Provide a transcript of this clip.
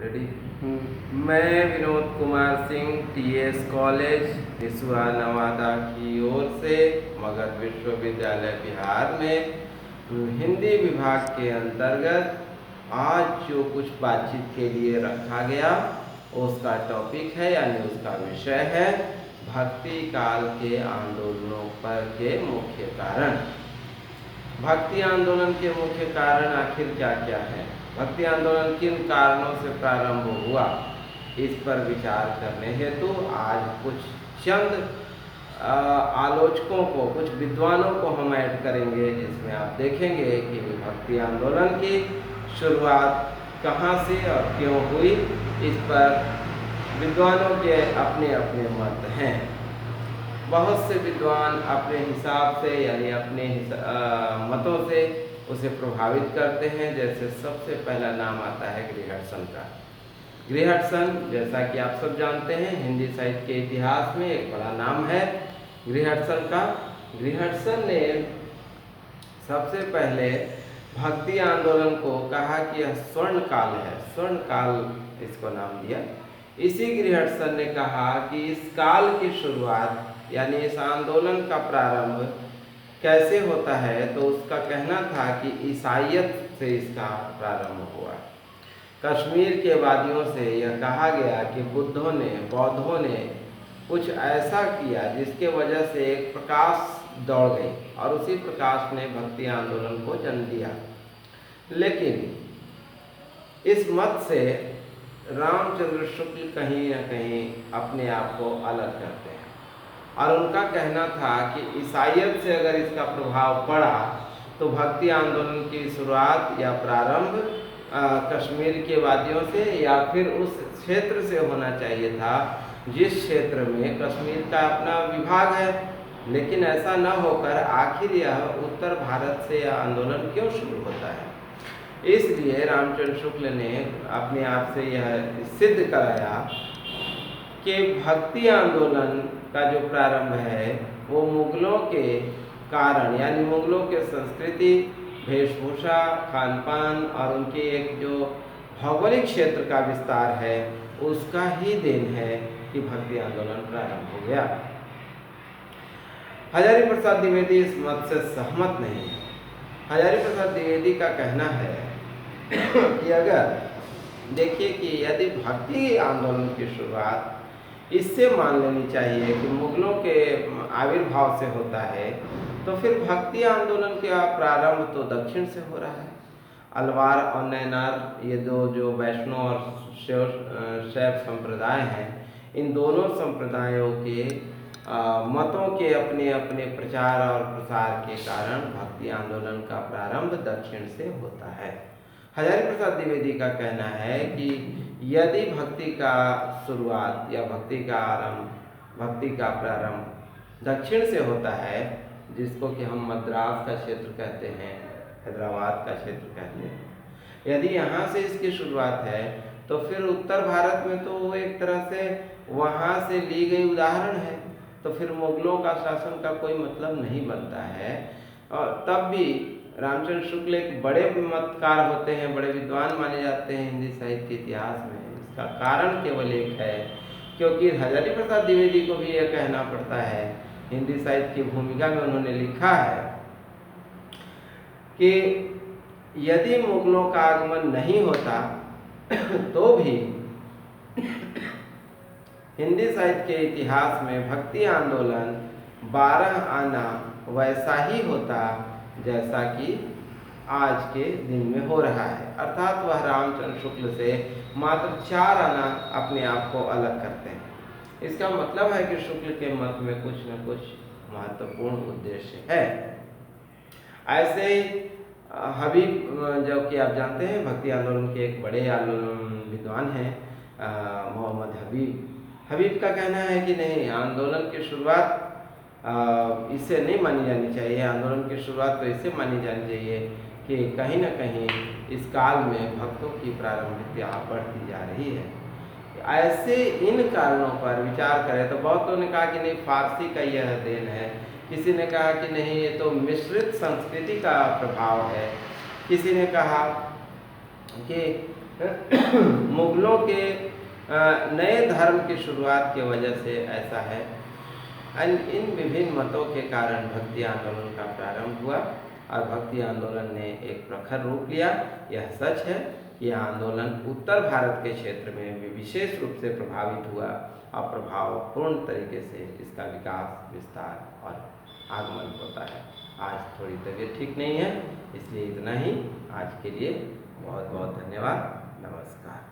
Ready. मैं Vinod Kumar Singh TS college निसुआ Nawada की ओर से मगध विश्वविद्यालय बिहार में हिंदी विभाग के अंतर्गत आज जो कुछ बातचीत के लिए रखा गया उसका टॉपिक है यानी उसका विषय है भक्ति काल के आंदोलनों पर के मुख्य कारण। भक्ति आंदोलन के मुख्य कारण आखिर क्या क्या है, भक्ति आंदोलन किन कारणों से प्रारंभ हुआ, इस पर विचार करने हेतु आज कुछ चंद आलोचकों को, कुछ विद्वानों को हम ऐड करेंगे, जिसमें आप देखेंगे कि भक्ति आंदोलन की शुरुआत कहाँ से और क्यों हुई। इस पर विद्वानों के अपने अपने मत हैं। बहुत से विद्वान अपने हिसाब से यानी अपने मतों से उसे प्रभावित करते हैं। जैसे सबसे पहला नाम आता है गृहस्थन का। गृहस्थन, जैसा कि आप सब जानते हैं, हिंदी साहित्य के इतिहास में एक बड़ा नाम है गृहस्थन का। गृहस्थन ने सबसे पहले भक्ति आंदोलन को कहा कि यह स्वर्ण काल है, स्वर्ण काल इसको नाम दिया। इसी गृहस्थन ने कहा कि इस काल की शुरुआत यानी इस आंदोलन का प्रारंभ कैसे होता है, तो उसका कहना था कि ईसाइयत से इसका प्रारंभ हुआ। कश्मीर के वादियों से यह कहा गया कि बुद्धों ने, बौद्धों ने कुछ ऐसा किया जिसके वजह से एक प्रकाश दौड़ गई और उसी प्रकाश ने भक्ति आंदोलन को जन्म दिया। लेकिन इस मत से रामचंद्र शुक्ल कहीं न कहीं अपने आप को अलग करते हैं और उनका कहना था कि ईसाइयत से अगर इसका प्रभाव पड़ा तो भक्ति आंदोलन की शुरुआत या प्रारंभ कश्मीर के वादियों से या फिर उस क्षेत्र से होना चाहिए था जिस क्षेत्र में कश्मीर का अपना विभाग है। लेकिन ऐसा न होकर आखिर यह उत्तर भारत से यह आंदोलन क्यों शुरू होता है। इसलिए रामचंद्र शुक्ल ने अपने आप से यह सिद्ध कराया कि भक्ति आंदोलन का जो प्रारंभ है वो मुगलों के कारण यानी मुगलों के संस्कृति, वेशभूषा, खान पान और उनके एक जो भौगोलिक क्षेत्र का विस्तार है उसका ही देन है कि भक्ति आंदोलन प्रारंभ हो गया। हजारी प्रसाद द्विवेदी इस मत से सहमत नहीं है। हजारी प्रसाद द्विवेदी का कहना है कि अगर देखिए कि यदि भक्ति आंदोलन की शुरुआत इससे मान लेनी चाहिए कि मुगलों के आविर्भाव से होता है, तो फिर भक्ति आंदोलन का प्रारंभ तो दक्षिण से हो रहा है। अलवार और नैनार, ये दो जो वैष्णव और शैव संप्रदाय हैं, इन दोनों संप्रदायों के मतों के अपने अपने प्रचार और प्रसार के कारण भक्ति आंदोलन का प्रारंभ दक्षिण से होता है। हजारी प्रसाद द्विवेदी का कहना है कि यदि भक्ति का शुरुआत या भक्ति का प्रारंभ दक्षिण से होता है, जिसको कि हम मद्रास का क्षेत्र कहते हैं, हैदराबाद का क्षेत्र कहते हैं, यदि यहाँ से इसकी शुरुआत है तो फिर उत्तर भारत में तो वो एक तरह से वहाँ से ली गई उदाहरण है, तो फिर मुगलों का शासन का कोई मतलब नहीं बनता है। और तब भी रामचंद्र शुक्ल एक बड़े मतकार होते हैं, बड़े विद्वान माने जाते हैं हिंदी साहित्य के इतिहास में। इसका कारण केवल एक है, क्योंकि हजारी प्रसाद द्विवेदी को भी यह कहना पड़ता है, हिंदी साहित्य की भूमिका में उन्होंने लिखा है कि यदि मुगलों का आगमन नहीं होता तो भी हिंदी साहित्य के इतिहास में भक्ति आंदोलन 12 आना वैसा ही होता जैसा कि आज के दिन में हो रहा है। अर्थात वह रामचंद्र शुक्ल से मात्र 4 आना अपने आप को अलग करते हैं। इसका मतलब है कि शुक्ल के मत में कुछ न कुछ महत्वपूर्ण उद्देश्य है। ऐसे ही हबीब, जो कि आप जानते हैं भक्ति आंदोलन के एक बड़े विद्वान हैं, मोहम्मद हबीब का कहना है कि नहीं, आंदोलन की शुरुआत इससे नहीं मानी जानी चाहिए। आंदोलन की शुरुआत तो इससे मानी जानी चाहिए कि कहीं न कहीं इस काल में भक्तों की प्रारंभिकता बढ़ती जा रही है। ऐसे इन कारणों पर विचार करें तो बहुतों ने कहा कि नहीं, फारसी का यह देन है, किसी ने कहा कि नहीं, ये तो मिश्रित संस्कृति का प्रभाव है, किसी ने कहा कि मुगलों के नए धर्म की शुरुआत की वजह से ऐसा है। इन विभिन्न मतों के कारण भक्ति आंदोलन का प्रारंभ हुआ और भक्ति आंदोलन ने एक प्रखर रूप लिया। यह सच है कि यह आंदोलन उत्तर भारत के क्षेत्र में भी विशेष रूप से प्रभावित हुआ और प्रभावपूर्ण तरीके से इसका विकास, विस्तार और आगमन होता है। आज थोड़ी तबीयत ठीक नहीं है, इसलिए इतना ही आज के लिए। बहुत बहुत धन्यवाद। नमस्कार।